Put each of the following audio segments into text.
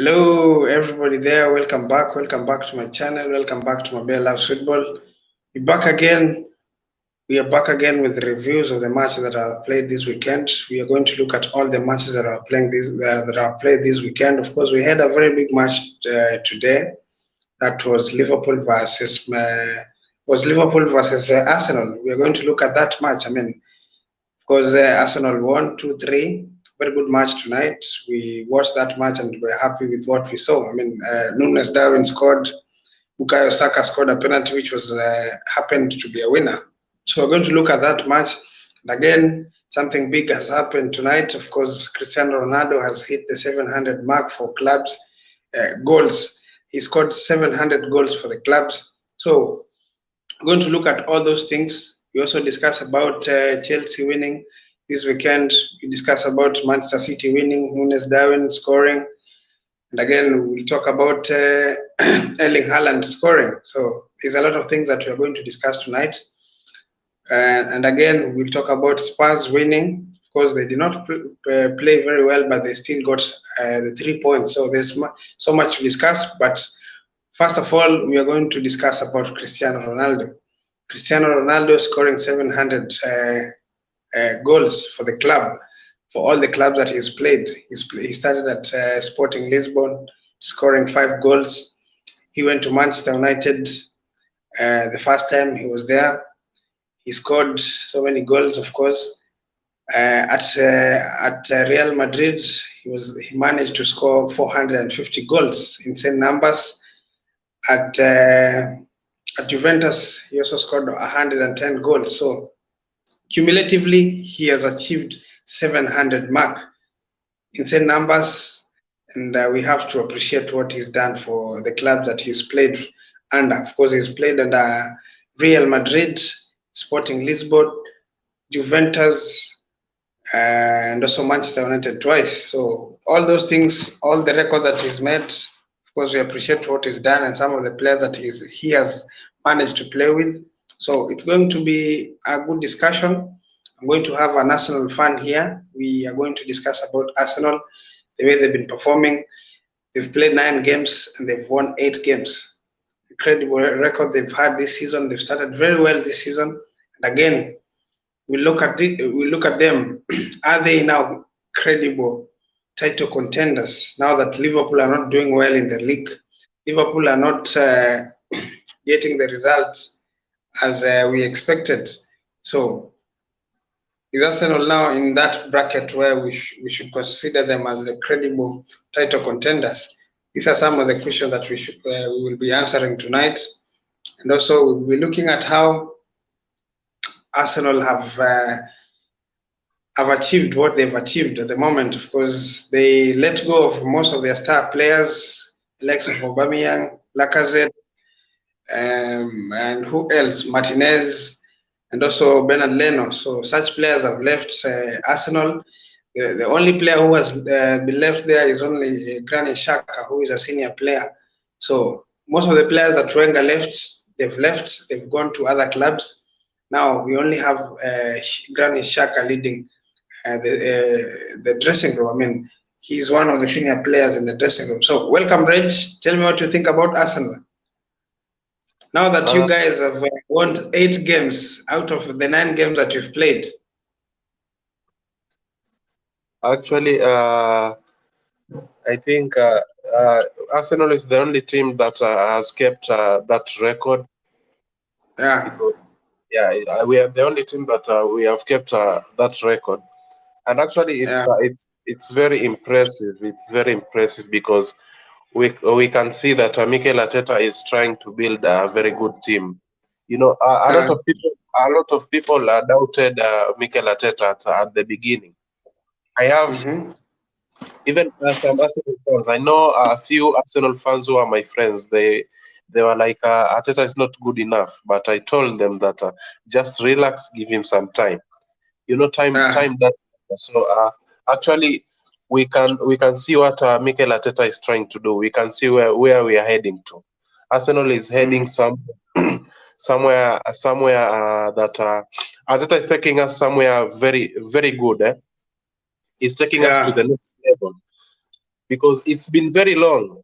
Hello, everybody there. Welcome back. Welcome back to my channel. Welcome back to my Bear Loves Football. We're back again. We are back again with reviews of the matches that are played this weekend. We are going to look at all the matches that are playing that are played this weekend. Of course, we had a very big match today. That was Liverpool versus Arsenal. We are going to look at that match. Because Arsenal won 2-3. Very good match tonight. We watched that match and we're happy with what we saw. Nunes Darwin scored. Bukayo Saka scored a penalty, which was happened to be a winner. So we're going to look at that match. And again, something big has happened tonight. Of course, Cristiano Ronaldo has hit the 700 mark for clubs goals. He scored 700 goals for the clubs. So we're going to look at all those things. We also discuss about Chelsea winning this weekend. We discuss about Manchester City winning, Nunes Darwin scoring. And again, we'll talk about Erling Haaland scoring. So there's a lot of things that we're going to discuss tonight. And again, we'll talk about Spurs winning. Of course, they did not play very well, but they still got the 3 points. So there's so much to discuss. But first of all, we are going to discuss about Cristiano Ronaldo. Cristiano Ronaldo scoring 700 goals for the club, for all the clubs that he's played. He started at Sporting Lisbon, scoring 5 goals. He went to Manchester United the first time he was there. He scored so many goals, of course. At Real Madrid, he managed to score 450 goals, insane numbers. At Juventus, he also scored 110 goals. So cumulatively, he has achieved 700 mark. Insane numbers, and we have to appreciate what he's done for the club that he's played under. Of course, he's played under Real Madrid, Sporting Lisbon, Juventus, and also Manchester United twice. So all those things, all the records that he's made, of course, we appreciate what he's done and some of the players that he has managed to play with. So it's going to be a good discussion. I'm going to have an Arsenal fan here. We are going to discuss about Arsenal, the way they've been performing. They've played 9 games and they've won 8 games. Incredible record they've had this season. They've started very well this season. And again, we look at them. Are they now credible title contenders now that Liverpool are not doing well in the league? Liverpool are not getting the results as we expected. So is Arsenal now in that bracket where we should consider them as the credible title contenders? These are some of the questions that we will be answering tonight. And also we'll be looking at how Arsenal have achieved what they've achieved at the moment. Of course, they let go of most of their star players, likes of Aubameyang, Lacazette, and who else? Martinez, and also Bernard Leno. So such players have left Arsenal. The only player who has been left there is only Granit Xhaka, who is a senior player. So most of the players that Wenger left. They've gone to other clubs. Now we only have Granit Xhaka leading the dressing room. He's one of the senior players in the dressing room. So welcome, Reg. Tell me what you think about Arsenal. Now that you guys have won 8 games out of the 9 games that you've played. Actually, I think Arsenal is the only team that has kept that record. Yeah. Yeah, we are the only team that we have kept that record, and actually, it's very impressive. It's very impressive because we can see that Mikel Arteta is trying to build a very good team. You know, a lot of people doubted Mikel Arteta at the beginning. I have even some Arsenal fans. I know a few Arsenal fans who are my friends. They were like, Arteta is not good enough. But I told them that just relax, give him some time. You know, time does. So actually, we can see what Mikel Arteta is trying to do. We can see where we are heading to. Arsenal is heading somewhere that Arteta is taking us somewhere very, very good. He's taking us to the next level. because it's been very long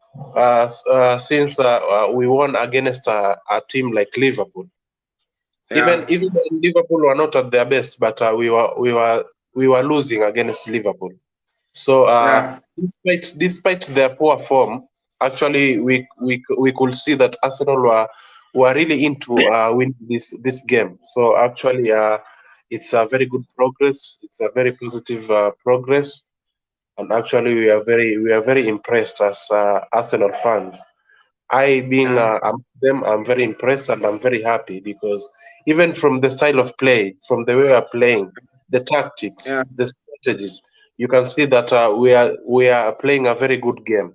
since we won against a team like Liverpool. Yeah. Even when Liverpool were not at their best, but we were losing against Liverpool. So Yeah. despite their poor form, actually we could see that Arsenal were really into winning this game. So actually, it's a very good progress. It's a very positive progress, and actually we are very impressed as Arsenal fans. I being Yeah. them, I'm very impressed and I'm very happy because even from the style of play, from the way we are playing, the tactics, Yeah. the strategies, you can see that we are playing a very good game.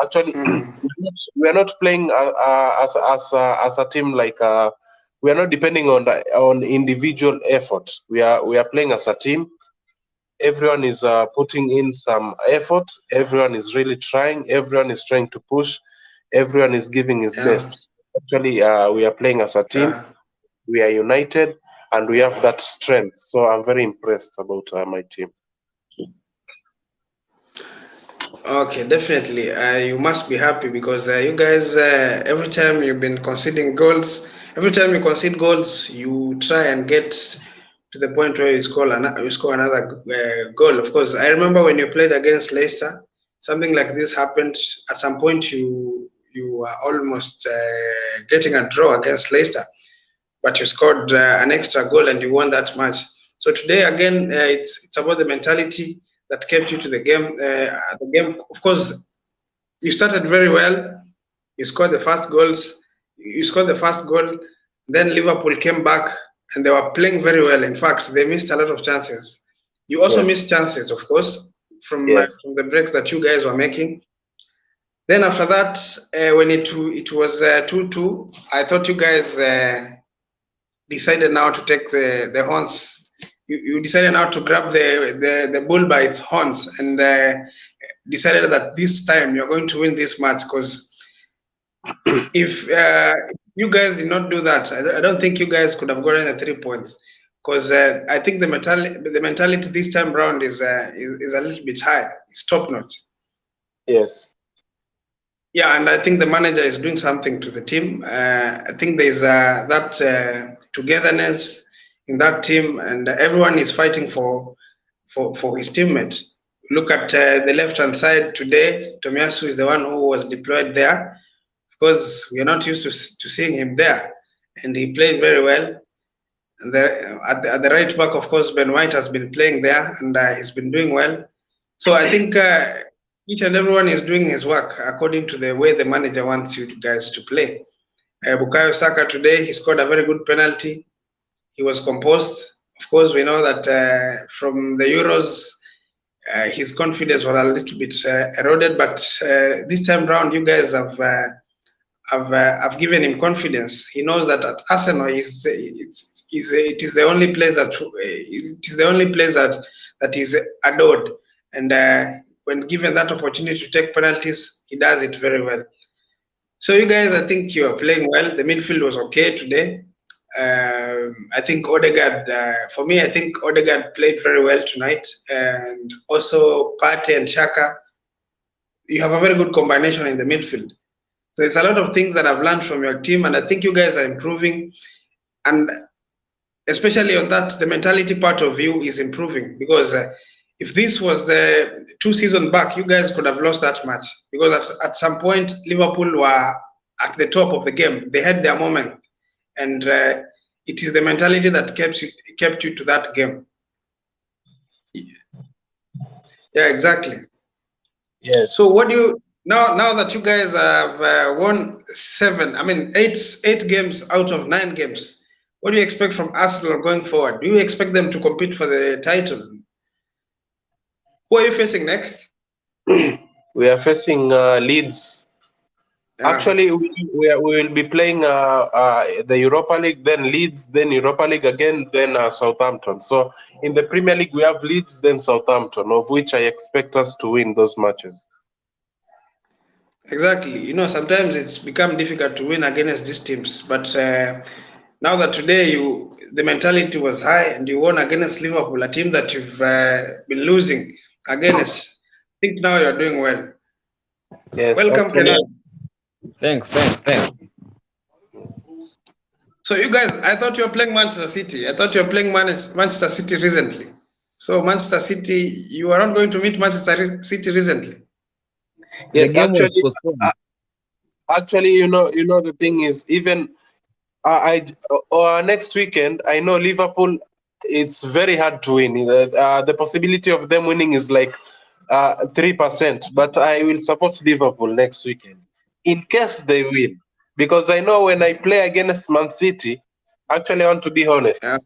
Actually, Mm. we are not playing as a team like we are not depending on individual effort. We are playing as a team. Everyone is putting in some effort. Everyone is really trying. Everyone is trying to push. Everyone is giving his Yeah. best. Actually, we are playing as a team. Yeah. We are united, and we have that strength. So I'm very impressed about my team. Okay, definitely. You must be happy because you guys, every time you've been conceding goals, every time you concede goals, you try and get to the point where you score another goal. Of course, I remember when you played against Leicester, something like this happened. At some point, you were almost getting a draw against Leicester, but you scored an extra goal and you won that match. So today again, it's about the mentality that kept you to the game. The game, of course, you started very well. You scored the first goals. You scored the first goal. Then Liverpool came back and they were playing very well. In fact, they missed a lot of chances. You also Yes, missed chances, of course, yes, from the breaks that you guys were making. Then after that, when it was 2-2, I thought you guys decided now to take the horns. You decided now to grab the bull by its horns and decided that this time you're going to win this match because if you guys did not do that, I don't think you guys could have gotten the 3 points. Because I think the mentality this time round is a little bit high. It's top notch. yes, Yeah, and I think the manager is doing something to the team. I think there's that togetherness in that team, and everyone is fighting for his teammates. Look at the left hand side today. Tomiyasu is the one who was deployed there because we are not used to seeing him there, and he played very well. And at the right back, of course, Ben White has been playing there, and he's been doing well. So I think each and everyone is doing his work according to the way the manager wants you guys to play. Bukayo Saka today, he scored a very good penalty. He was composed. Of course, we know that from the Euros, his confidence was a little bit eroded, but this time round, you guys have given him confidence. He knows that at Arsenal, it is the only place that is adored, and when given that opportunity to take penalties, he does it very well. So you guys, I think you are playing well. The midfield was okay today. I think Odegaard, for me, I think Odegaard played very well tonight, and also Partey and Shaka. You have a very good combination in the midfield. So it's a lot of things that I've learned from your team, and I think you guys are improving. And especially on that, the mentality part of you is improving because if this was the 2 seasons back, you guys could have lost that match because at some point Liverpool were at the top of the game. They had their moment, and it is the mentality that kept you to that game. Yeah, exactly. yes. So what do you now that you guys have won seven, I mean eight games out of 9 games? What do you expect from Arsenal going forward? Do you expect them to compete for the title? Who are you facing next? We are facing Leeds. Yeah, Actually, we will be playing the Europa League, then Leeds, then Europa League again, then Southampton. So in the Premier League, we have Leeds, then Southampton, of which I expect us to win those matches. exactly. Sometimes it's become difficult to win against these teams, but now that today the mentality was high and you won against Liverpool, a team that you've been losing against. think now you're doing well. Yes, Welcome, actually, Kenan. Thanks. So you guys, I thought you were playing Manchester City. I thought you were playing Manchester City recently. So Manchester City, you are not going to meet City recently. The yes, game was actually, postponed. actually, the thing is, even next weekend, I know Liverpool. It's very hard to win. The possibility of them winning is like 3%. But I will support Liverpool next weekend in case they win, because I know when I play against Man City, actually, I want to be honest. Yeah.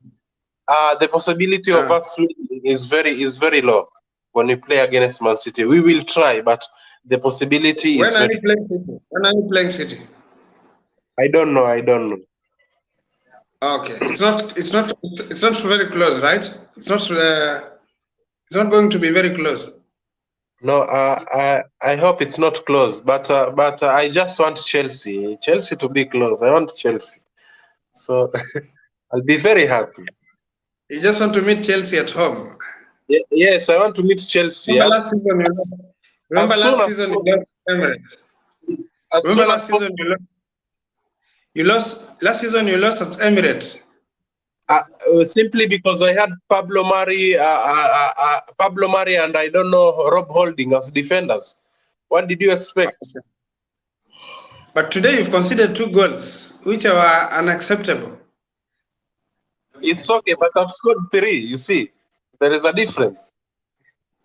The possibility of Uh, us winning is very low when we play against Man City. We will try, but the possibility when is are very. you playing City? When are you playing City? I don't know. I don't know. Okay, it's not very close, right? It's not going to be very close. No, I hope it's not close, but I just want Chelsea to be close. I want Chelsea, so I'll be very happy. You just want to meet Chelsea at home. Yes, I want to meet Chelsea Remember last season you lost. as Remember soon last as season you lost Emirates. as Remember soon as last season possible. you lost last season you lost at Emirates. Simply because I had Pablo Mari, and I don't know Rob Holding as defenders. What did you expect? But today you've conceded 2 goals, which are unacceptable. It's okay, but I've scored 3. You see, there is a difference.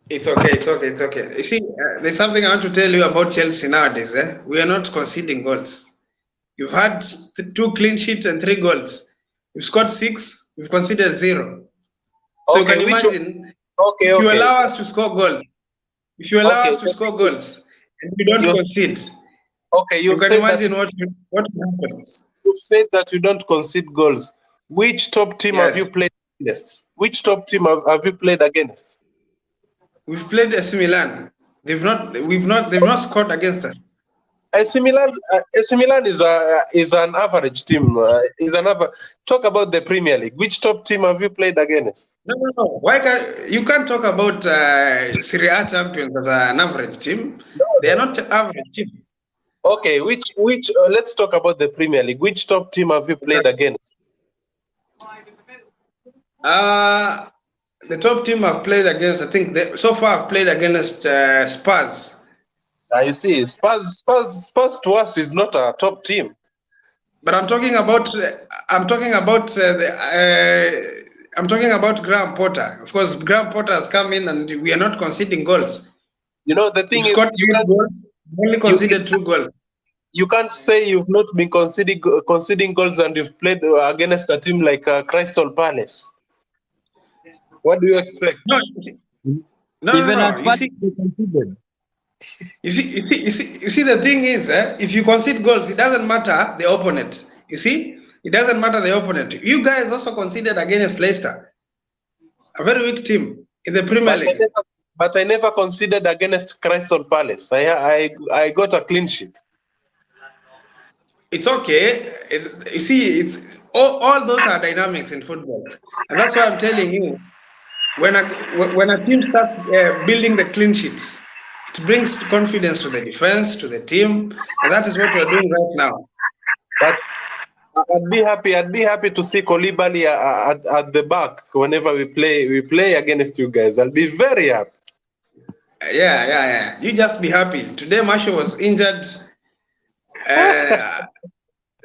It's okay, it's okay, it's okay. You see, there's something I want to tell you about Chelsea nowadays. We are not conceding goals. You've had 2 clean sheets and 3 goals. You've scored 6, you've conceded 0. So you Okay, can imagine okay, if you okay, allow us to score goals, if you allow okay. us to score goals and we don't You concede, okay? you You've can said that imagine what will happen. you've said that you don't concede goals. Which top team have you Yes, played against? Which top team have you played against? we've played AC Milan. They've not scored against us. AC Milan is an average team. Talk about the Premier League. Which top team have you played against? No, no, no. Why can't you can't talk about Serie A champions as an average team? They are not average team. Okay, which let's talk about the Premier League. Which top team have you played against? Uh, the top team I've played against, I think so far I've played against Spurs. You see, Spurs to us is not a top team. But I'm talking about Graham Potter. Of course, Graham Potter has come in and we are not conceding goals. You know, the thing We've is, scored 8 goals, we only conceded 2 goals. you can't say you've not been conceding goals and you've played against a team like Crystal Palace. What do you expect? No, no, Even no, at no. first they conceded. You see, the thing is, if you concede goals, it doesn't matter the opponent. You see, it doesn't matter the opponent. You guys also conceded against Leicester, a very weak team in the Premier League. But I never conceded against Crystal Palace. I got a clean sheet. It's okay. You see, it's all those are dynamics in football, and that's why I'm telling you, when a team starts building the clean sheets, it brings confidence to the defense, to the team, and that is what we're doing right now. But I'd be happy to see Koulibaly at the back whenever we play against you guys. I'll be very happy. Yeah. You just be happy. Today, Marshall was injured.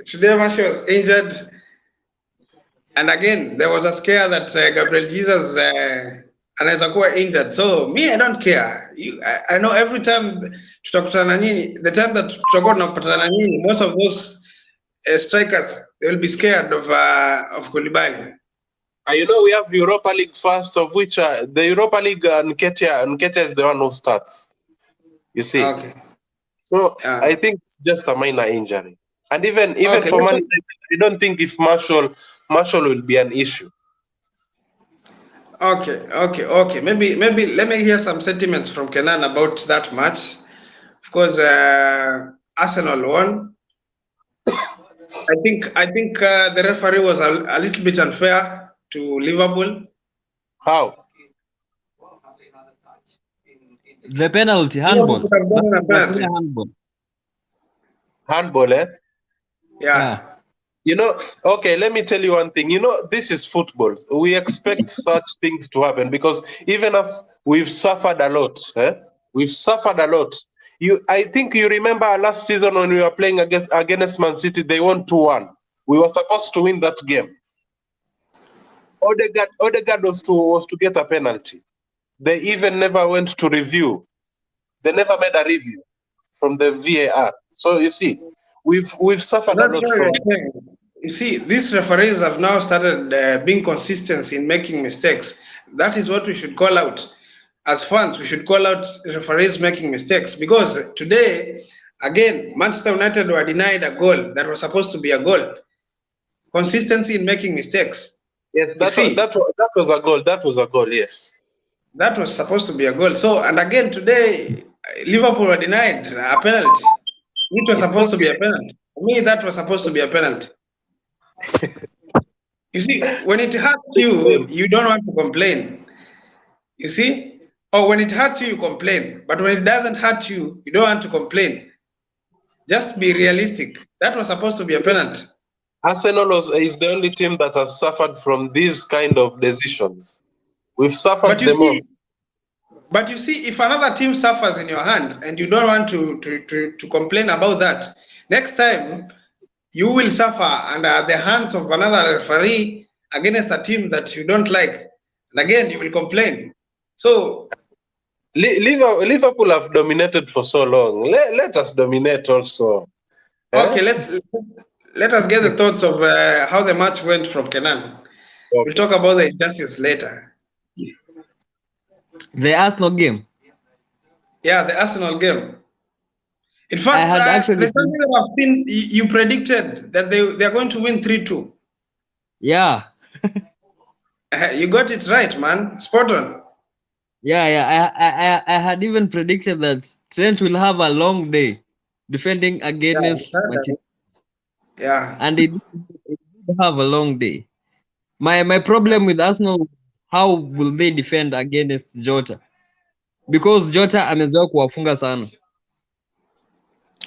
Today, Marshall was injured, and again, there was a scare that Gabriel Jesus anaweza kuwa injured. So me, I don't care. I know every time tutakutana nyinyi, the time that tutakuwa tunakutana na nyinyi, most of those strikers they will be scared of Koulibaly. You know, we have Europa League first, of which the Europa League, Nketiah is the one who starts. You see. Okay. So I think it's just a minor injury, and even Okay, for Man United, I don't think if Marshall will be an issue. Okay. Maybe let me hear some sentiments from Kenan about that match. Of course, Arsenal won. I think the referee was a little bit unfair to Liverpool. How? The penalty, Liverpool handball. could have That gotten a was a penalty. clear handball. Handball, eh? Yeah. Okay, let me tell you one thing. This is football. We expect such things to happen because even us, we've suffered a lot. We've suffered a lot. I think you remember last season when we were playing against Man City, they won 2-1. We were supposed to win that game. Odegaard was to get a penalty. They even never went to review. They never made a review from the VAR. So you see, we've suffered a That's lot what from. we're saying. You see, these referees have now started being consistent in making mistakes. That is what we should call out. As fans, we should call out referees making mistakes because today, again, Manchester United were denied a goal that was supposed to be a goal. Consistency in making mistakes. Yes, You see, that was a goal. That was a goal. Yes. that was supposed to be a goal. So, and again, today, Liverpool were denied a penalty, which was It's supposed to be okay. a penalty. For me, that was supposed to be a penalty. You see, when it hurts you, you don't want to complain. You see? Or when it hurts you, you complain. But when it doesn't hurt you, you don't want to complain. Just be realistic. That was supposed to be a penalty. Arsenal is the only team that has suffered from these kind of decisions. We've But suffered you the see, most. if another team suffers in your hand and you don't want to complain about that, next time you will suffer under the hands of another referee against a team that you don't like. And again, you will complain. So Liverpool have dominated for so long. Let us dominate also. okay, let us get the thoughts of how the match went from Kenan. Okay. We'll talk about the injustice later. The Arsenal game. Yeah, the Arsenal game. In fact, I had actually there's something that I've seen. You predicted that they're going to win 3-2. Yeah. You got it right, man. Spot on. Yeah. I had even predicted that Trent will have a long day defending against Manchester. Yeah. And it did have a long day. My problem with Arsenal, how will they defend against Jota? Because Jota amezoea kuwafunga sana.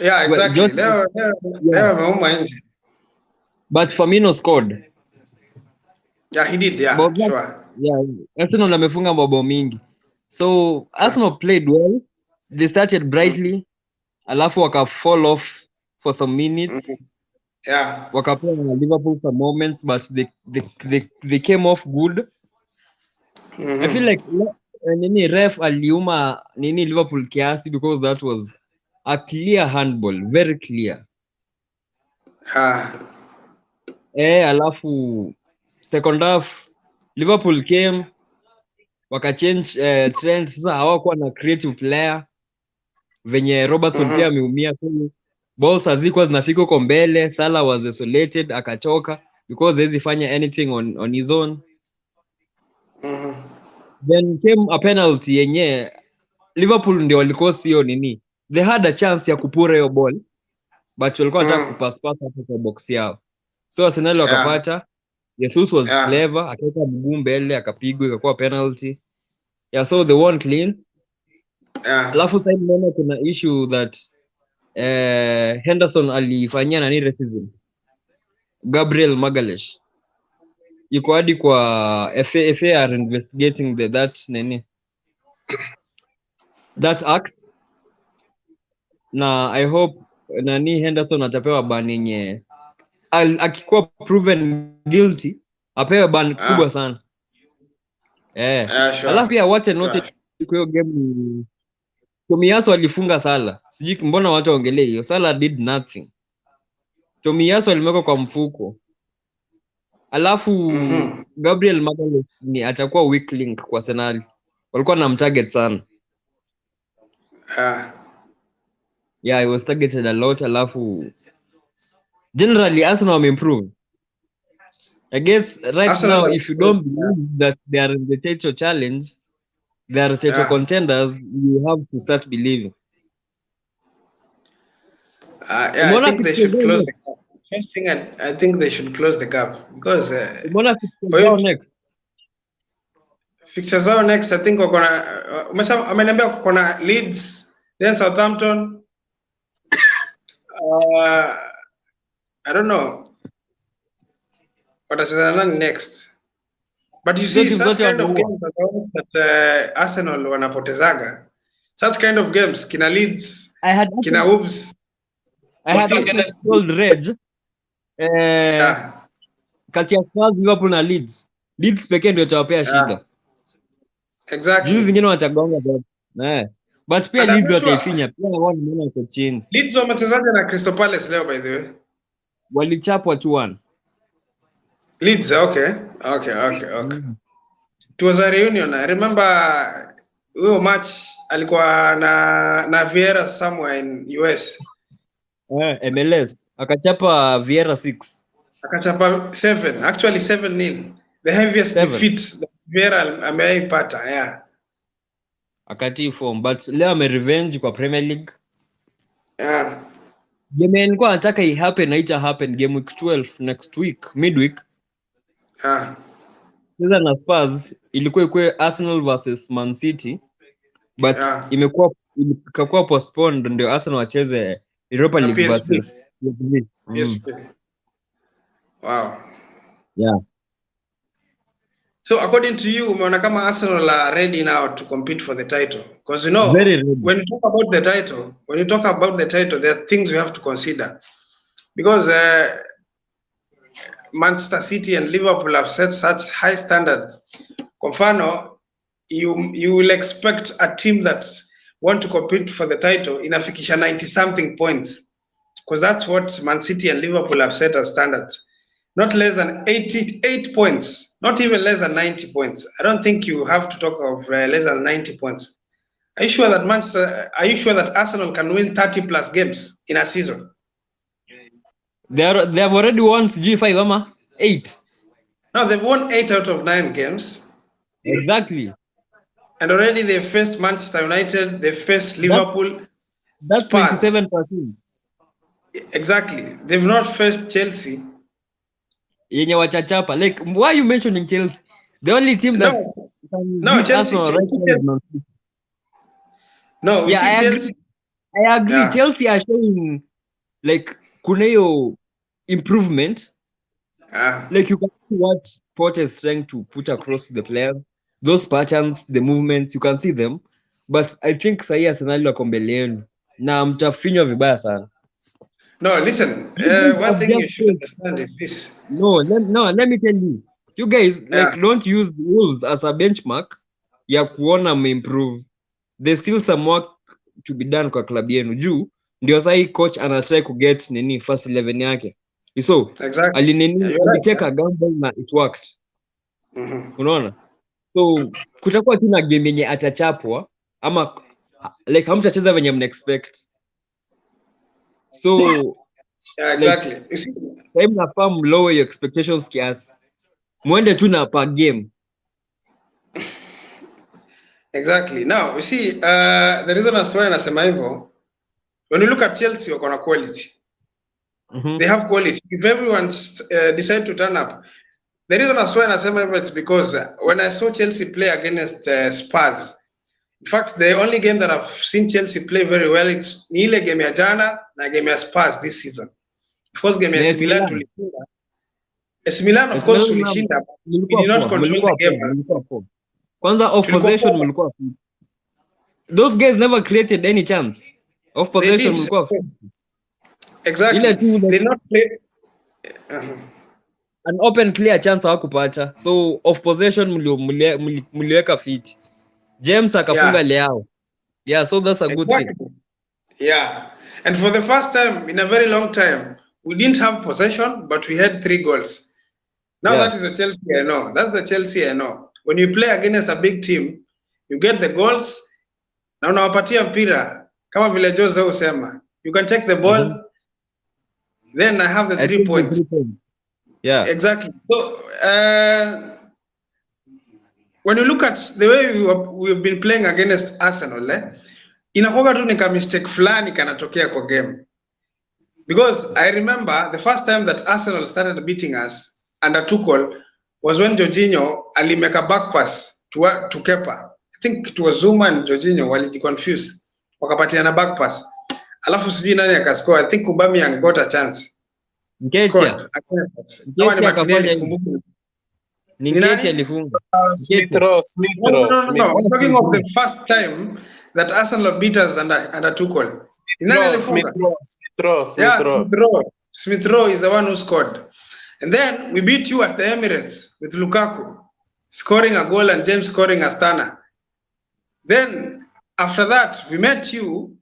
Yeah, Well, exactly. Jota, They were Mauma injured. but Firmino scored. Yeah, he did. Yeah, But sure. yeah, Arsenal amefunga mabao mingi. So Arsenal played well. They started brightly, alafu waka fall off for some minutes. Yeah. Wakapewa na Liverpool some moments, but they came off good. I feel like nini ref aliuma nini Liverpool kiasi because that was a clear handball, very clear. Alafu second half Liverpool came wakachange trend. Sasa hawakuwa na creative player venye Robertson pia ameumia, balls hazikuwa zinafika huko mbele. Salah was isolated akachoka because hawezi fanya anything on his own. Then came a penalty yenye Liverpool ndio walikosa hiyo nini, they had a chance ya kupura hiyo ball but walikuwa wanataka kupass hapo kwa box yao, so Arsenal wakapata. Jesus was clever, akaweka mguu mbele akapigwa ikakuwa penalty. Yeah, so they won clean. Alafu sasa naona kuna issue that Henderson alifanyia nani racism. Gabriel Magalhaes yuko hadi kwa FA are investigating that act, na I hope nani Henderson atapewa ban yenye akikuwa proven guilty apewe ban kubwa sana. Sure. Alafu pia wacha note kwa hiyo game ni Tomiyasu alifunga Salah. Sijui mbona watu waongelee hiyo. Salah did nothing. Tomiyasu alimweka kwa mfuko. Alafu Gabriel Magalhaes ni atakuwa weak link kwa Arsenal. Walikuwa na mtarget sana. Yeah, he was targeted a lot. Alafu generally Arsenal wameimprove. I guess right Arsenal, now if you don't believe that they are in the title challenge, they are title contenders, you have to start believing. I think they should close the gap. First thing, I think they should close the gap because Fixtures zao next I think wako na ameniambia wako na Leeds, then Southampton. I don't know watacheza nani next. But you see such kind of games are the ones that Arsenal wanapotezaga. Such kind of games kina Leeds, kina Wolves. I had against Old Reg. Kati ya Spurs, Liverpool na Leeds. Leeds pekee ndio chawapea shida. Exactly. Juzi zingine wachagonga bado. But pia Leeds wataifinya. Pia wao nimeona wako chini. Leeds wamechezaje na Crystal Palace leo by the way? Walichapwa 2-1. Leeds, okay. It was a reunion. I remember huyo match alikuwa na Vieira somewhere in US. MLS. Akachapa Vieira 6. Akachapa 7. Actually 7-0. The heaviest defeat that Vieira ameipata, yeah. Akati form, but leo ame revenge kwa Premier League. Yeah. Game nilikuwa nataka happen, haita happen game week 12 next week, midweek. Yeah. Sasa na Spurs ilikuwa Arsenal versus Man City, but imekuwa postponed ndio Arsenal wacheze Europa League versus PSV. Wow. Yeah. So according to you, umeona kama Arsenal are ready now to compete for the title? Because you know, when you talk about the title, there are things we have to consider. Because Manchester City and Liverpool have set such high standards. Kwa mfano, you will expect a team that want to compete for the title inafikisha 90 something points, because that's what Man City and Liverpool have set as standards. Not less than 88 points, not even less than 90 points. I don't think you have to talk of less than 90 points. Are you sure that Arsenal can win 30 plus games in a season? They have already won G5 ama 8. No, they've won 8 out of 9 games. Exactly. And already they faced Manchester United, they faced Liverpool. That's Spurs. 27%. Exactly. They've not faced Chelsea. Yenye wachachapa. Like, why are you mentioning Chelsea? The only team that Chelsea. No, we see Chelsea. I agree. Yeah. Chelsea are showing like kuna improvement. Like you can see what Potter is trying to put across the players. Those patterns, the movements, you can see them. But I think sahi Arsenal wako mbele yenu na mtafinywa vibaya sana. No, listen. One thing you should understand is this. No, let me tell you. You guys don't use the Wolves as a benchmark ya kuona improve. There's still some work to be done kwa club yenu. Juu ndio sahi coach anatry ku get first 11 yake. So, alitake a gamble na it worked. Unaona? So, kutakuwa tu na game yenye atachapwa ama like hamtacheza venye mna expect. So, exactly. Like, you see, time na farm lower your expectations kiasi. Muende tu na per game. Exactly. Now, you see, the reason as to why nasema hivyo, when you look at Chelsea, wako na quality. They have quality. If everyone decide to turn up, the reason as to why nasema hivyo, it's because when I saw Chelsea play against Spurs, in fact, the only game that I've seen Chelsea play very well is ni ile game ya jana na game ya Spurs this season. Of course, game ya AC Milan tulishinda. AC Milan, of course, tulishinda. We did not control the game. Kwanza off possession mlikuwa. Those guys never created any chance. Off possession mlikuwa. Exactly. They did not play. An open clear chance hawakupata. So off possession mliweka fit. James akafunga Leao. Yeah, so that's a good thing. Yeah. And for the first time in a very long time, we didn't have possession, but we had 3 goals. Now that is the Chelsea I know. That's the Chelsea I know. When you play against a big team, you get the goals. Na unawapatia mpira kama vile Jose usema. You can take the ball. Then I have the 3 points. Yeah. Exactly. So when you look at the way we've been playing against Arsenal, inakuwa tu nika mistake fulani kanatokea kwa game. Because I remember the first time that Arsenal started beating us under Tuchel was when Jorginho alimeka back pass to Kepa. I think it was Zuma and Jorginho walijiconfuse. Wakapatiana back pass. Alafu sijui nani akascore. I think Aubameyang got a chance. Nketia. Kama ni Martinelli sikumbuki. Ni Nketia alifunga. Smith Rowe. No. I'm talking of the first time that Arsenal beat us under Tuchel. Smith Rowe is the one who scored. And then we beat you at the Emirates with Lukaku scoring a goal and James scoring a stunner. Then after that, we met you.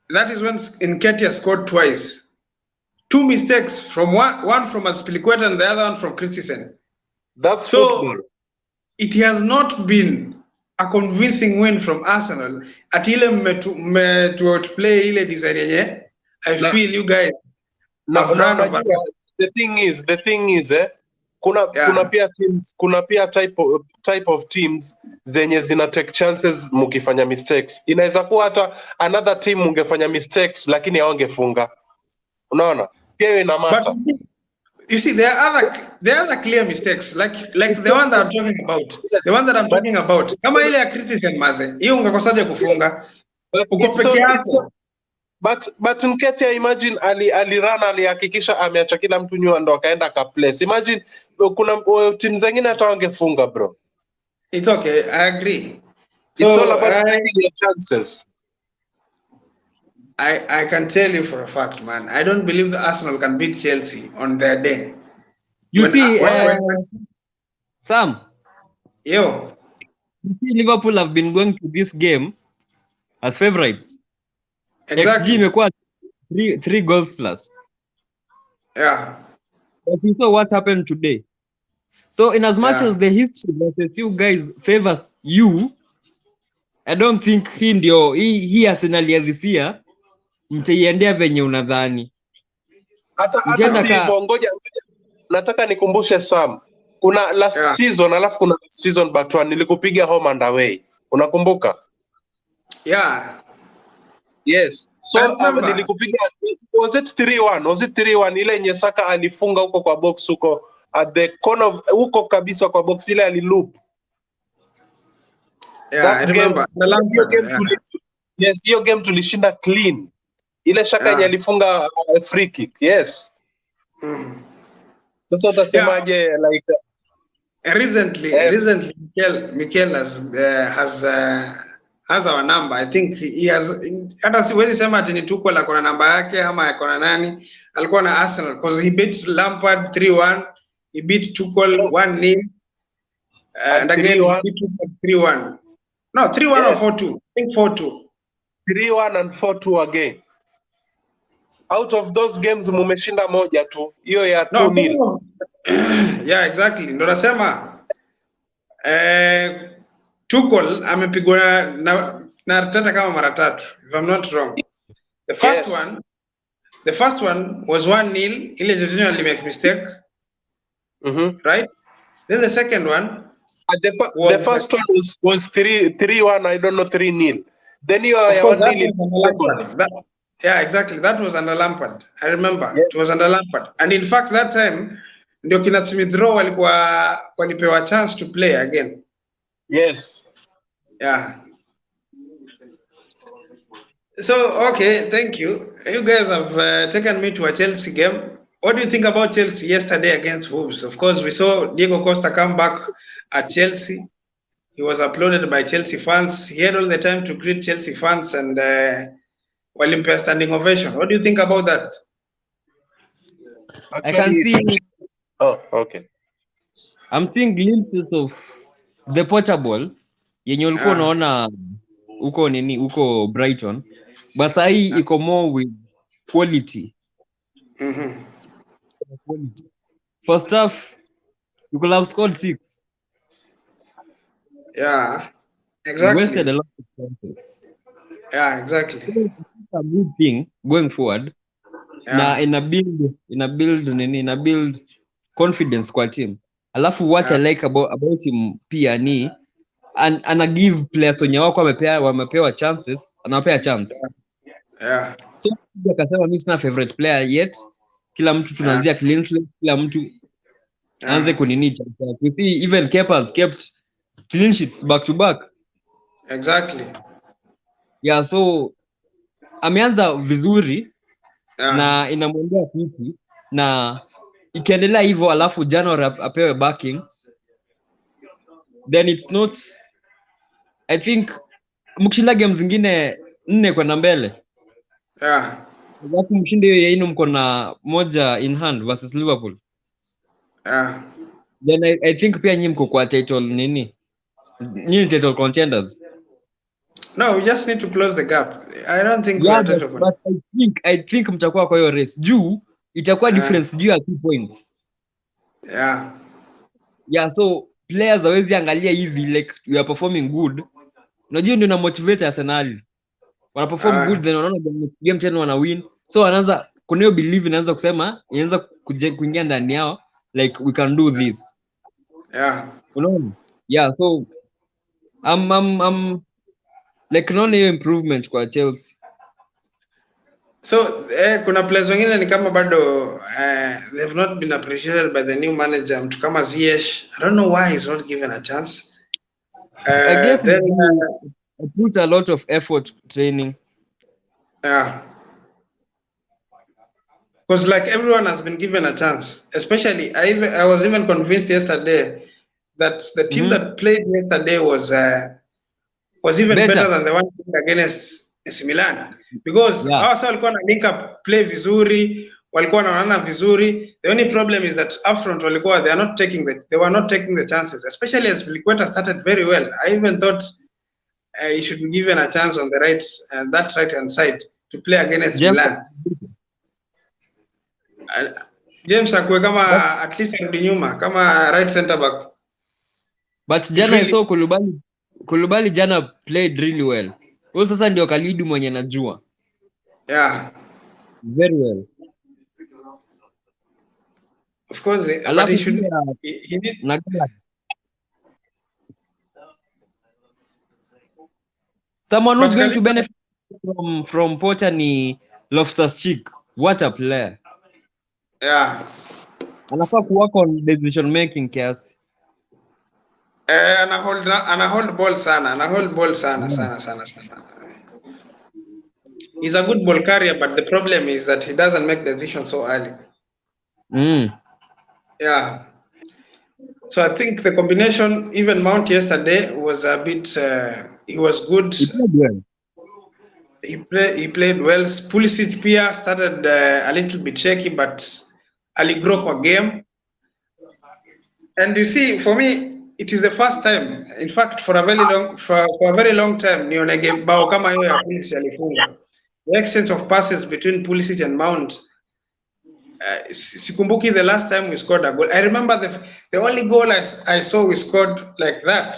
That is when Nketiah scored twice. 2 mistakes from one from Azpilicueta and the other one from Christensen. That's so football. It has not been a convincing win from Arsenal. At ile to play ile design yenye. I feel you guys. The thing is, kuna pia type of teams zenye zina take chances mukifanya mistakes. Inaweza kuwa hata another team mungefanya mistakes lakini hawangefunga. Unaona? Pia ina matter. You see, there are other clear mistakes like the one that I'm talking about. Yes. The one that I'm talking about. Kama ile ya Christian Maze, hiyo ungekosaje kufunga? Uko peke yako. But Nketiah, imagine alihakikisha ameacha kila mtu nyuma ndo akaenda ka place. Imagine kuna team zingine hata wangefunga bro. It's okay, I agree. So, it's all about taking your chances. I can tell you for a fact, man. I don't believe the Arsenal can beat Chelsea on their day. Sam. Yo. You see, Liverpool have been going to this game as favorites. Exactly. XG imekuwa 3 goals plus. Yeah. But we saw what happened today. So in as much as the history versus you guys favors you, I don't think hii Arsenal ya this year mtaiendea venye unadhani. Hata si hivyo, ngoja nataka nikumbushe Sam. Kuna last season alafu kuna season but one nilikupiga home and away. Unakumbuka? Yeah. Yes. So nilikupiga, was it 3-1? Was it 3-1 ile yenye Saka alifunga huko kwa box huko at the corner of huko kabisa kwa box ile aliloop. Yeah, I remember. Yes, hiyo game tulishinda clean. Ile Saka yenye alifunga free kick. Yes. Sasa utasemaje like recently Mikel has our number. I think he has, hata siwezi sema ati ni Tuchel akona namba yake ama akona nani, alikuwa na Arsenal because he beat Lampard 3-1, he beat Tuchel 1-0 and again he beat Tuchel 3-1. No, 3-1 or 4-2. I think 4-2. 3-1 and 4-2 again. Out of those games mumeshinda moja tu. Hiyo ya 2-0. Yeah, exactly. Ndo nasema Tuchel amepigwa na Arteta kama mara 3 if I'm not wrong. The first one was 1-0, ile Jorginho alimake mistake. Right? Then the second one the first one was 3-1, I don't know, 3-0. Then you are 1-0. Yeah, exactly. That was under Lampard. I remember. Yes. It was under Lampard. And in fact that time ndio kina Smith Rowe walipewa chance to play again. Yes. Yeah. So, okay, thank you. You guys have taken me to a Chelsea game. What do you think about Chelsea yesterday against Wolves? Of course, we saw Diego Costa come back at Chelsea. He was applauded by Chelsea fans. He had all the time to greet Chelsea fans and Olympia standing ovation. What do you think about that? I can see. Oh, okay. I'm seeing glimpses of the Portugal yenye ulikuwa unaona huko Brighton, but sahi iko more with quality. First half you could have scored 6. Yeah, exactly. You wasted a lot of chances. Yeah, exactly. So it's a good thing going forward. Na ina build confidence kwa team. Alafu what I like about him pia ni ana give players wenye wako wamepewa chances, anawapea chance. Yeah. So akasema mimi sina favorite player yet. Kila mtu tunaanzia clean slate, kila mtu anze kunini chance. You see even Kepa has kept clean sheets back to back. Exactly. Yeah, so ameanza vizuri na inamwendea fiti na ikiendelea hivyo alafu January apewe backing, then it's not, I think mkishinda game zingine 4 kwenda mbele, alafu mshinde hiyo yenu mko na moja in hand versus Liverpool, then I think pia nyinyi mko kwa title nini, nyinyi title contenders. No, we just need to close the gap. I don't think we are title contenders. But I think mtakuwa kwa hiyo race juu itakuwa difference juu ya 2 points. Yeah, so players hawezi angalia hivi like you are performing good. Unajua ndio na motivate Arsenal. Wana perform good then wanaona game tena wana win. So wanaanza kuna hiyo belief inaanza kusema, inaanza kuingia ndani yao like we can do this. Unaona? Yeah, so I'm like naona hiyo improvement kwa Chelsea. So kuna players wengine ni kama bado they have not been appreciated by the new manager, mtu kama Ziyech. I don't know why he's not given a chance. I guess then I put a lot of effort training. Because like everyone has been given a chance, especially I was even convinced yesterday that the team that played yesterday was even better than the one against AC Milan, because hao walikuwa na link up play vizuri, walikuwa wanaona vizuri. The only problem is that up front walikuwa they were not taking the chances, especially as Liqueta started very well. I even thought he should be given a chance on the right hand side to play against Milan. James akue kama at least arudi nyuma kama right center back. But jana I saw Kulubali jana played really well. Huyo sasa ndio Khalid mwenye najua. Very well. Of course, but he should he did. Someone who's going to benefit from Potter ni Loftus-Cheek. What a player. Anafaa kuwork on decision making kiasi. Ana hold ball sana. He's a good ball carrier, but the problem is that he doesn't make decisions so early. So I think the combination, even Mount yesterday was a bit. He was good. He played well. Pulisic Pia started a little bit shaky, but aligrow kwa game. And you see, for me, it is the first time, in fact, for a very long time, nione game bao kama hiyo ya Pulisic alifunga. The exchange of passes between Pulisic and Mount. Sikumbuki the last time we scored a goal. I remember the only goal I saw we scored like that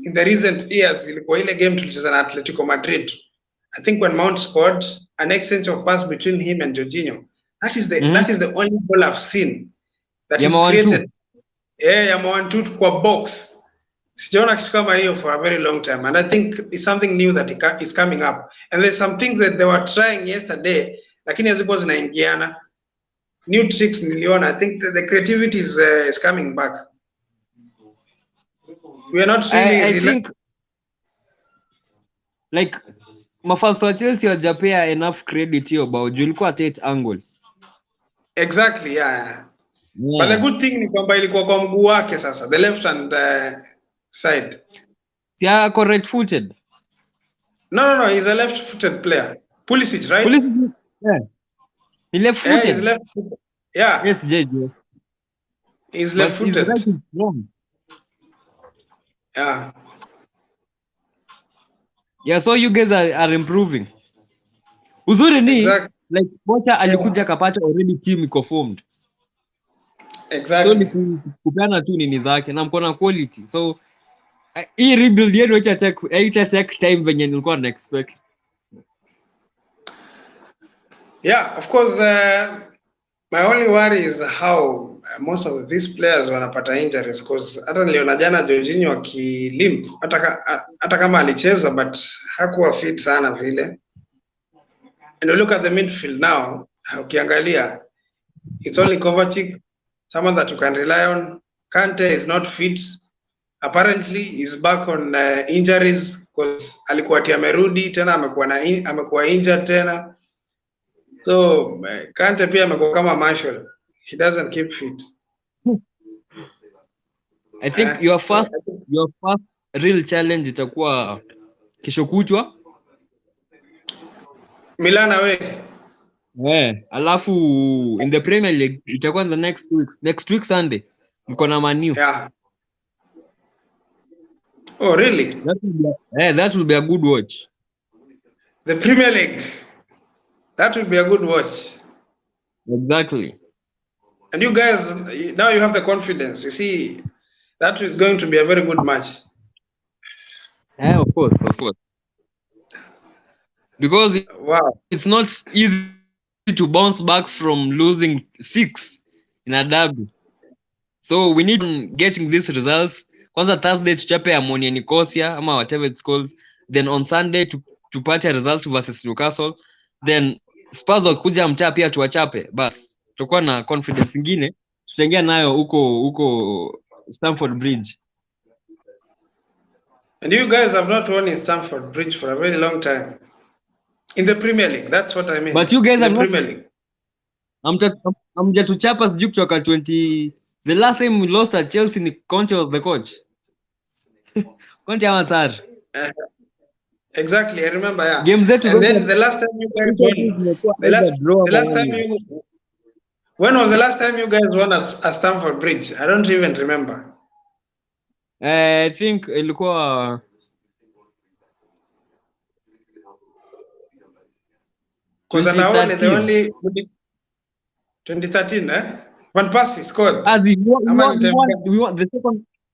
in the recent years ilikuwa ile game tulicheza na Atletico Madrid. I think when Mount scored an exchange of pass between him and Jorginho. That is the only goal I've seen that is created. Ya 1-2 kwa box. Sijaona kitu kama hiyo for a very long time, and I think it's something new that is coming up. And there's some things that they were trying yesterday, lakini hazikuwa zinaingiana. New tricks niliona. I think the creativity is coming back. We are not really. I think like mafans wa Chelsea wajapea enough credit hiyo bao juu ilikuwa tight angle. Exactly, yeah. But the good thing ni kwamba ilikuwa kwa mguu wake sasa, the left hand side. Yeah, correct footed. No, he's a left footed player. Pulisic, right? Pulisic, yeah. He left footed. Yeah, he's left footed. Yeah. Yes, JJ. He's left footed. Right is wrong. Yeah. Yeah, so you guys are improving. Uzuri ni like Potter alikuja kapata already team iko formed. Exactly. So ni kupeana tu nini zake na mko na quality. So hii rebuild yetu haita take time venye nilikuwa na expect. Yeah, of course, my only worry is how most of these players wanapata injuries, because hata niliona jana Jorginho akilimp hata kama alicheza but hakuwa fit sana vile. And you look at the midfield now, ukiangalia it's only Kovacic, someone that you can rely on. Kante is not fit. apparently is back on injuries because alikuwa ati amerudi tena amekuwa injured tena. So Kante pia amekuwa kama Marshall. He doesn't keep fit. I think your first real challenge itakuwa kesho kutwa Milan away. Alafu in the Premier League itakuwa in the next week Sunday mko na Man U. Yeah. Oh really? That will be a good watch. The Premier League. That will be a good watch. Exactly. And you guys, now you have the confidence. You see, that is going to be a very good match. Yeah, of course. Because it's not easy to bounce back from losing 6 in a derby. So we need getting these results. Kwanza Thursday tuchape Ammonia Nicosia ama whatever it's called. Then on Sunday tupate result versus Newcastle. Then Spurs wakuja mtaa pia tuwachape. Bas, tutakuwa na confidence nyingine. Tutaingia nayo huko Stamford Bridge. And you guys have not won in Stamford Bridge for a very long time. In the Premier League, that's what I mean. But you guys are not Premier League. Amjatuchapa sijui kutoka 20. The last time we lost at Chelsea ni Conte was the coach. Conte ama Sar. Exactly, I remember, yeah. Game zetu and then the last time you guys won. When was the last time you guys won at Stamford Bridge? I don't even remember. I think ilikuwa because now the only 2013, One pass is scored. We won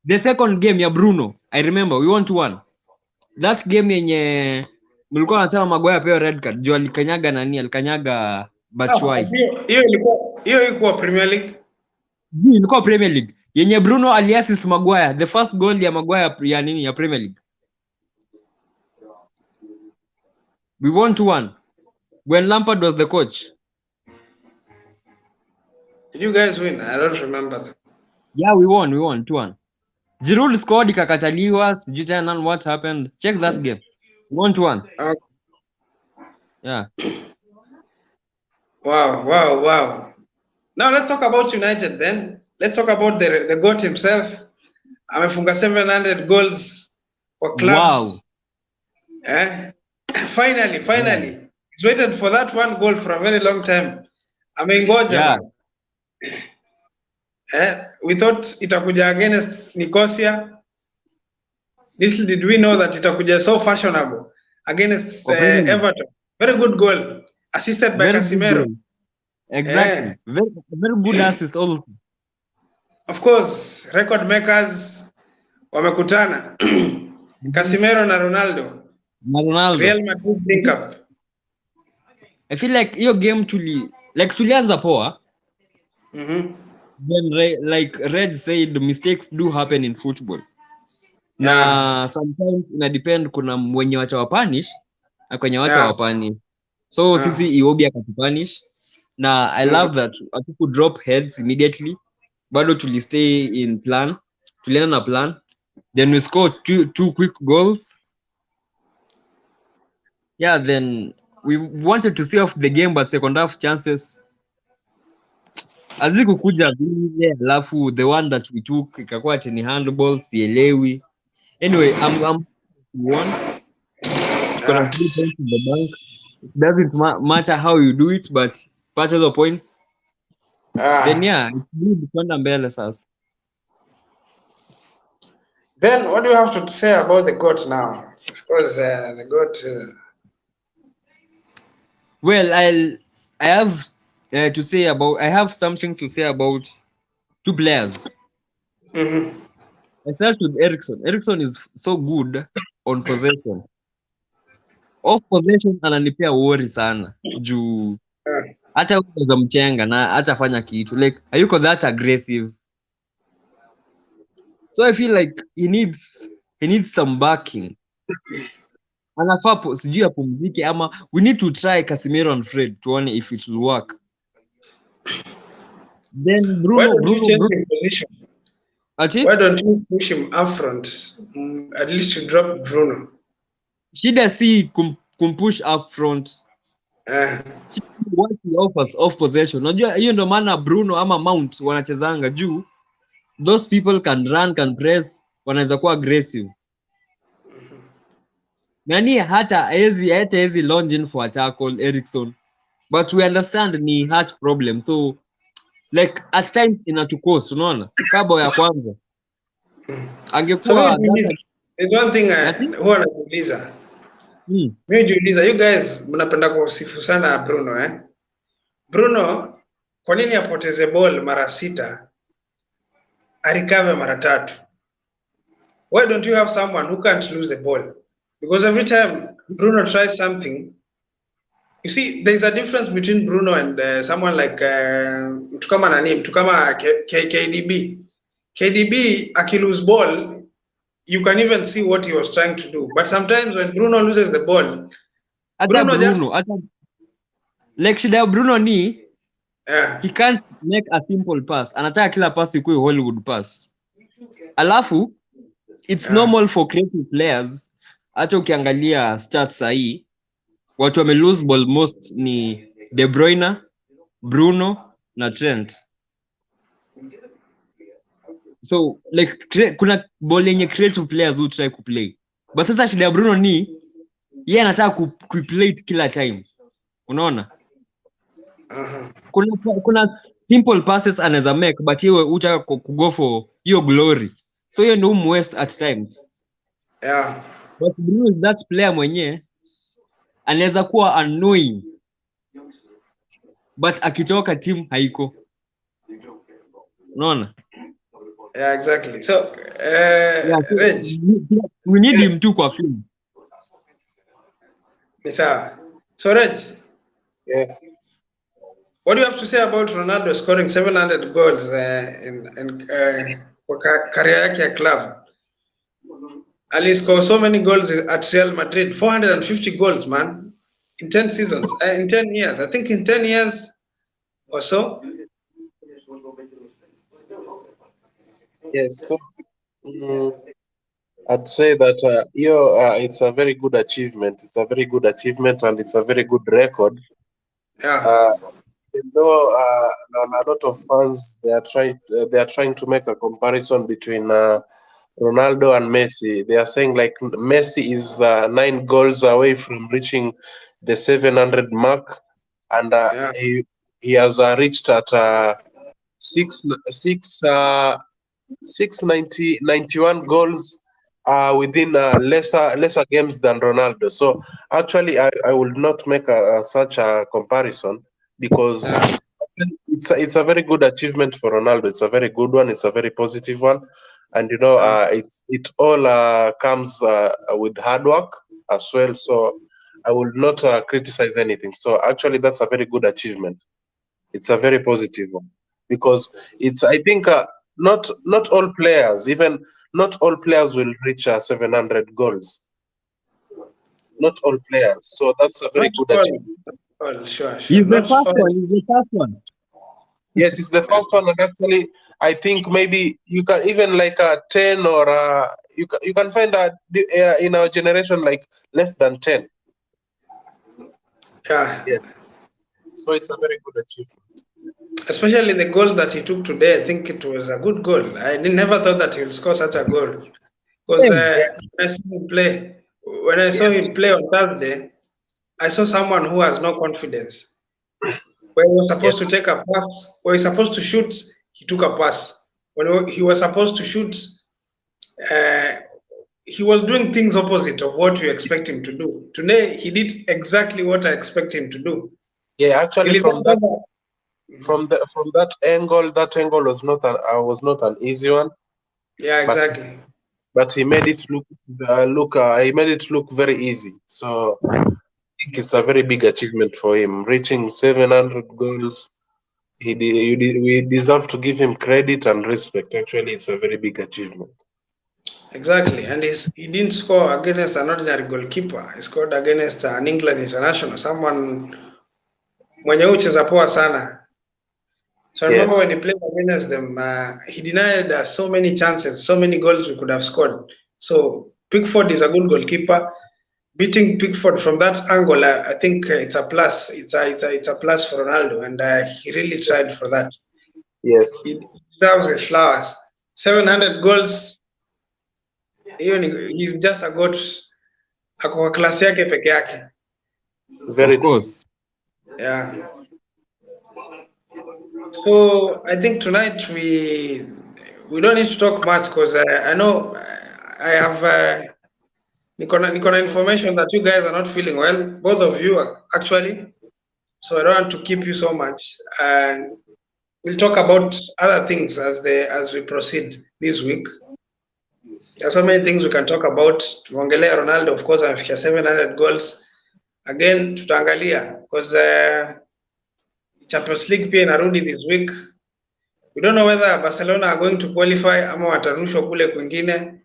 the second game ya Bruno. I remember we won 1. That game yenye mlikuwa wanasema Maguire pewa red card. Juu alikanyaga Batshuayi. Hiyo ilikuwa Premier League. Ilikuwa Premier League. Yenye Bruno aliassist Maguire. The first goal ya Maguire ya Premier League. We won 1 when Lampard was the coach. Did you guys win? I don't remember that. Yeah, we won 2-1. Giroud scored ikakataliwa, sijui tena what happened. Check that game. We won 2-1. Okay. Yeah. Wow. Now let's talk about United then. Let's talk about the GOAT himself. Amefunga 700 goals for clubs. Wow. Finally. He's waited for that 1 goal for a very long time. Amengoja. Yeah. We thought itakuja against Nicosia. Little did we know that itakuja so fashionable against Everton. Very good goal. Assisted by Casemiro. Exactly. Very good assist also. Of course, record makers wamekutana. Casemiro na Ronaldo. Real Madrid link up. I feel like hiyo game tulianza poa. Then like Red said, mistakes do happen in football. Na sometimes ina depend kuna mwenye wacha wapanish na kwenye wacha wapanish. So sisi Iwobi akatupanish. Na I love that atuku drop heads immediately. Bado stay in plan. Tulienda na plan. Then we scored two quick goals. Yeah, then we wanted to see off the game, but second half chances azikukuja vile, alafu the one that we took ikakuwa chini handball, sielewi. Anyway, I'm won. Gonna 3 points in the bank. It doesn't matter how you do it, but purchase of points. Then it's good kwenda mbele sasa. Then what do you have to say about the GOAT now? Of course, the GOAT. Well, I have I have something to say about 2 players. I start with Eriksen. Eriksen is so good on possession. Off possession ananipea worry sana. Juu hata uweza mchenga na hata fanya kitu. Like, hayuko that aggressive. So I feel like he needs some backing. Anafaa sijui apumzike ama we need to try Casemiro and Fred tuone if it will work. Then Bruno change position? Why don't you push him up front? At least you drop Bruno. Shida si kumpush up front. What he offers off possession. Unajua hiyo ndo maana Bruno ama Mount wanachezanga juu. Those people can run, can press, wanaweza kuwa aggressive. Nani hata hezi launch in for a tackle Erikson. But we understand ni heart problem. So like at times inatukost, unaona? Kabo ya kwanza. Angekuwa there's one thing huwa najiuliza. Mimi najiuliza, you guys mnapenda kusifu sana Bruno Bruno kwa nini apoteze ball mara 6? Arikave mara 3. Why don't you have someone who can't lose the ball? Because every time Bruno tries something, you see, there's a difference between Bruno and someone like mtu kama KDB. KDB akilose ball, you can even see what he was trying to do. But sometimes when Bruno loses the ball, like shida ya Bruno ni he can't make a simple pass. Anataka kila pass ikuwe Hollywood pass. Alafu it's normal for creative players. Hata ukiangalia stats hii, watu wame lose ball most ni De Bruyne, Bruno na Trent. So like kuna ball yenye creative players who try to play. But sasa shida ya Bruno ni yeye anataka kuplay kila time. Unaona? Kuna simple passes anaweza make but yeye utaka go for hiyo glory. So hiyo ndio waste at times. But Bruno is that player mwenye anaweza kuwa annoying. But akitoka team haiko. Unaona? Yeah, exactly. So, Reg, we need him too kwa film. So, Reg. Yes. What do you have to say about Ronaldo scoring 700 goals in career yake ya club? Ali scored so many goals at Real Madrid, 450 goals, man, in 10 seasons, in 10 years. I think in 10 years or so. Yes, so I'd say that it's a very good achievement. It's a very good achievement, and it's a very good record. Even though a lot of fans they are trying to make a comparison between Ronaldo and Messi. They are saying like Messi is 9 goals away from reaching the 700 mark, and he has reached at 91 goals within lesser games than Ronaldo. So actually, I would not make such a comparison because it's a very good achievement for Ronaldo. It's a very good one. It's a very positive one, and you know, it all comes with hard work as well. So I will not criticize anything. So actually, that's a very good achievement. It's a very positive one because I think not all players, even not all players will reach 700 goals. Not all players. So that's a very good achievement. Sure. He's the first one. Yes, it's the first one, and actually, I think maybe you can even like 10 or you can find in our generation like less than 10. Yes. So it's a very good achievement. Especially the goal that he took today, I think it was a good goal. I never thought that he would score such a goal. Because when I saw him play on Thursday, I saw someone who has no confidence. When he was supposed to take a pass, when he was supposed to shoot, he took a pass. When he was supposed to shoot, he was doing things opposite of what we expect him to do. Today, he did exactly what I expect him to do. Yeah, actually, from that angle was not an easy one. Yeah, exactly. But he made it look very easy. So I think it's a very big achievement for him, reaching 700 goals. We deserve to give him credit and respect. Actually, it's a very big achievement. Exactly, and he didn't score against an ordinary goalkeeper. He scored against an England international, someone mwenye ucheza poa sana. So I remember when he played against them, he denied so many chances, so many goals we could have scored. So Pickford is a good goalkeeper. Beating Pickford from that angle, I think it's a plus. It's a plus for Ronaldo, and he really tried for that. Yes. He deserves his flowers. 700 goals. Even he's just a goat. Ako kwa klasi yake peke yake. Very Of course. Yeah. So I think tonight we don't need to talk much because I know I have niko na information that you guys are not feeling well, both of you actually. So I don't want to keep you so much, and we'll talk about other things as we proceed this week. There are so many things we can talk about. Tuongelea Ronaldo, of course, amefikia 700 goals. Again, tutaangalia because Champions League pia inarudi this week. We don't know whether Barcelona are going to qualify ama watarushwa kule kwingine.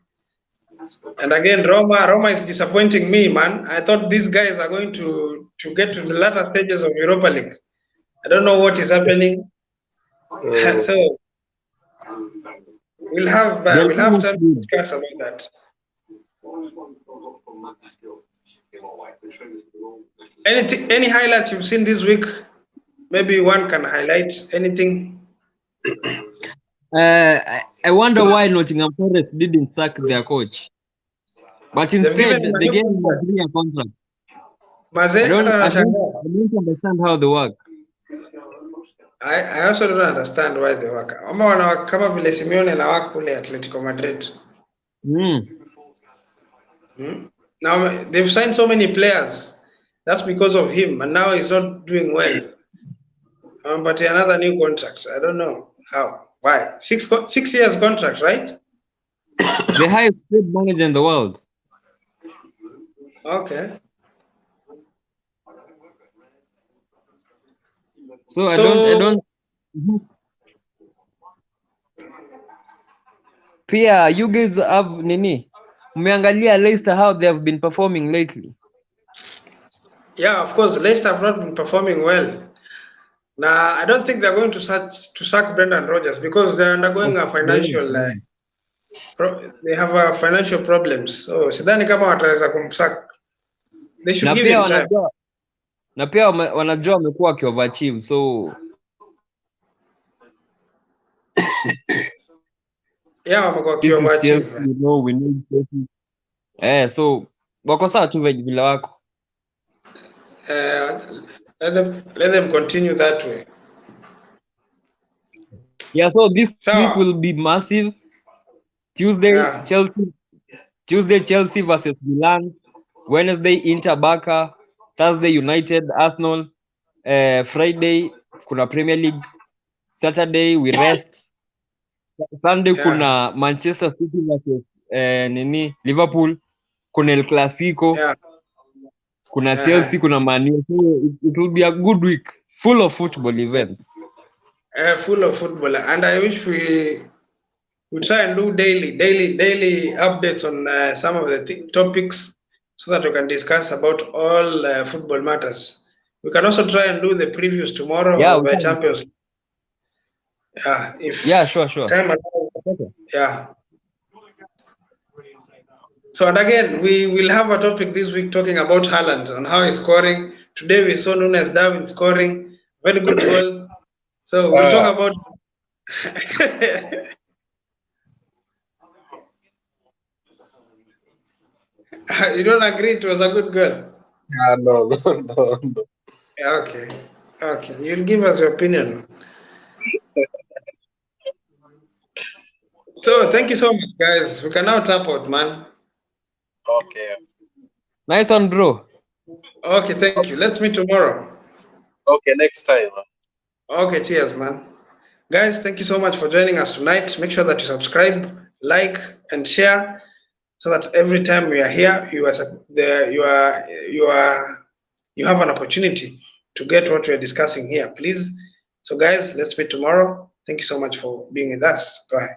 And again, Roma is disappointing me, man. I thought these guys are going to get to the latter stages of Europa League. I don't know what is happening. So we'll have time to discuss about that. Any highlights you've seen this week? Maybe one can highlight anything. I wonder why Nottingham Forest didn't sack their coach, but instead they gave him a 3-year contract. I don't understand how they work. I also don't understand why they work. Kama vile Simeone na wako kule Atletico Madrid. Now they've signed so many players. That's because of him, and now he's not doing well. But another new contract. I don't know how. Why? 6 years contract, right? The highest paid manager in the world. Okay. So I don't. Pia, you guys have nini? Umeangalia Leicester how they have been performing lately. Yeah, of course, Leicester have not been performing well. Now, I don't think they're going to sack Brendan Rodgers because they're undergoing a financial. They have a financial problems. So sidhani kama wataweza kumsack. They should give him time. Na pia wanajua wamekuwa wakioverchieve, so yeah, wamekuwa wakioverchieve. You know, we need so wako sawa tu vile wako. Let them continue that way. Yeah, so this week will be massive. Tuesday, Chelsea versus Milan. Wednesday, Inter Barca. Thursday, United, Arsenal. Friday, kuna Premier League. Saturday, we rest. Sunday, kuna Manchester City versus Liverpool. Kuna El Clasico. Kuna Chelsea, kuna Man U. So it will be a good week, full of football events. Full of football, and I wish we try and do daily updates on some of the topics so that we can discuss about all football matters. We can also try and do the previews tomorrow of the Champions League. Sure. Time allows. Yeah. So, and again, we will have a topic this week talking about Haaland and how he's scoring. Today we saw Nunes Darwin scoring very good goal. So we'll talk about. You don't agree it was a good goal? No. Okay. You'll give us your opinion. So thank you so much, guys. We can now tap out, man. Okay. Nice one, bro. Okay, thank you. Let's meet tomorrow. Okay, next time. Okay, cheers, man. Guys, thank you so much for joining us tonight. Make sure that you subscribe, like, and share, so that every time we are here, you have an opportunity to get what we are discussing here, please. So, guys, let's meet tomorrow. Thank you so much for being with us. Bye.